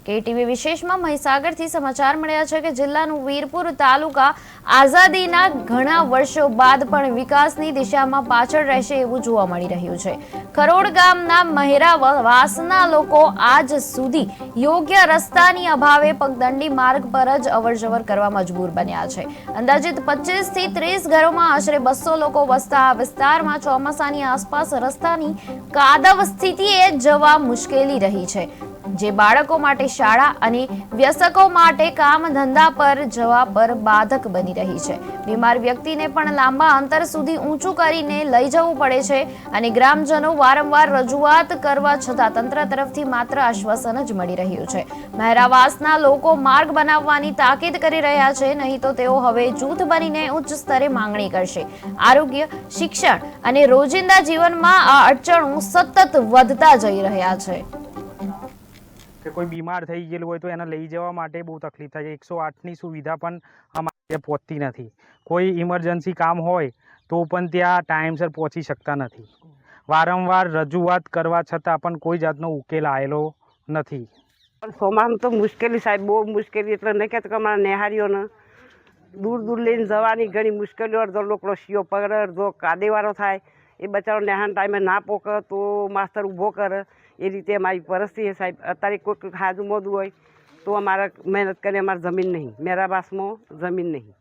KTV વિશેષમાં મહીસાગરથી સમાચાર મળ્યા છે કે જિલ્લાનું વીરપુર તાલુકા આઝાદીના ઘણા વર્ષો બાદ પણ વિકાસની દિશામાં પાછળ રહેશે એવું જોવા મળી રહ્યું છે। ખરોડ ગામના મહેરાવાસના લોકો આજ સુધી યોગ્ય રસ્તાની અભાવે પગદંડી માર્ગ પર જ અવરજવર કરવા મજબૂર બન્યા છે। અંદાજિત 25 થી 30 ઘરોમાં આશરે 200 લોકો વસતા આ વિસ્તારમાં ચોમાસાની આસપાસ રસ્તાની કાદવ સ્થિતિએ જવા મુશ્કેલી રહી છે, જે બાળકો માટે શાળા અને વ્યસકો માટે કામ ધંધા પર જવા પર બાધક બની રહી છે। બીમાર વ્યક્તિને પણ લાંબા અંતર સુધી ઊંચું કરીને લઈ જવું પડે છે અને ગ્રામજનો વારંવાર રજૂઆત કરવા છતાં તંત્ર તરફથી માત્ર આશ્વાસન જ મળી રહ્યું છે। મહેરાવાસના લોકો માર્ગ બનાવવાની તાકીદ કરી રહ્યા છે, નહીં તો તેઓ હવે જૂથ બનીને ઉચ્ચ સ્તરે માંગણી કરશે। આરોગ્ય, શિક્ષણ અને રોજિંદા જીવનમાં આ અડચણો સતત વધતા જઈ રહ્યા છે। કે કોઈ બીમાર થઈ ગયેલું હોય તો એને લઈ જવા માટે બહુ તકલીફ થાય છે। 108ની સુવિધા પણ અમારે પહોંચતી નથી। કોઈ ઇમરજન્સી કામ હોય તો પણ ત્યાં ટાઈમસર પહોંચી શકતા નથી। વારંવાર રજૂઆત કરવા છતાં પણ કોઈ જાતનો ઉકેલ આવેલો નથી। સોમામાં તો મુશ્કેલી સાહેબ, બહુ મુશ્કેલી, એટલે નહીં કહેતો કે અમારા નેહારીઓને દૂર દૂર લઈને જવાની ઘણી મુશ્કેલીઓ, અડધો લોકો શીઓ પકડે, અડધો કાદેવાળો થાય, એ બચારો નેહાન ટાઈમે ના પોકે તો માસ્તર ઊભો કરે, એ રીતે અમારી પરિસ્થિતિ છે સાહેબ। અત્યારે કોઈ હાજુ મોદું હોય તો અમારે મહેનત કરી, અમારે જમીન નહીં, મહેરાવાસમાં જમીન નહીં।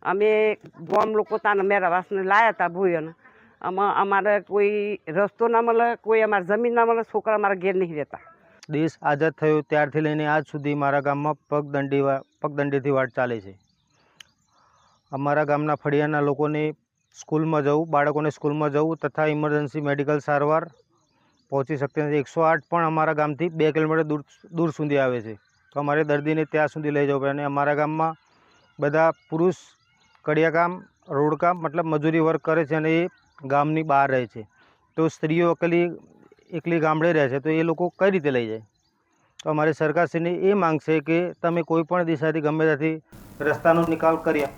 અમે ગામ લોકો ત્યાં મહેરાવાસને લાવ્યા હતા ભૂયોને, અમારે કોઈ રસ્તો ના મળે, કોઈ અમારે જમીન ના મળે, છોકરા અમારા ઘેર નહીં રહેતા। દેશ આઝાદ થયો ત્યારથી લઈને આજ સુધી મારા ગામમાં પગદંડીથી વાટ ચાલે છે। અમારા ગામના ફળિયાના લોકોને સ્કૂલમાં જવું, બાળકોને સ્કૂલમાં જવું તથા ઇમરજન્સી મેડિકલ સારવાર પહોંચી શકતી નથી। 108 પણ અમારા ગામથી 2 કિલોમીટર દૂર સુધી આવે છે, તો અમારે દર્દીને ત્યાં સુધી લઈ જવું પડે। અને અમારા ગામમાં બધા પુરુષ કડિયા કામ, રોડ કામ, મતલબ મજૂરી વર્ક કરે છે અને એ ગામની બહાર રહે છે, તો સ્ત્રીઓ એકલી ગામડે રહે છે, તો એ લોકો કઈ રીતે લઈ જાય? તો અમારી સરકારશ્રીની એ માંગ છે કે તમે કોઈ પણ દિશાથી ગમે ત્યાંથી રસ્તાનો નિકાલ કરી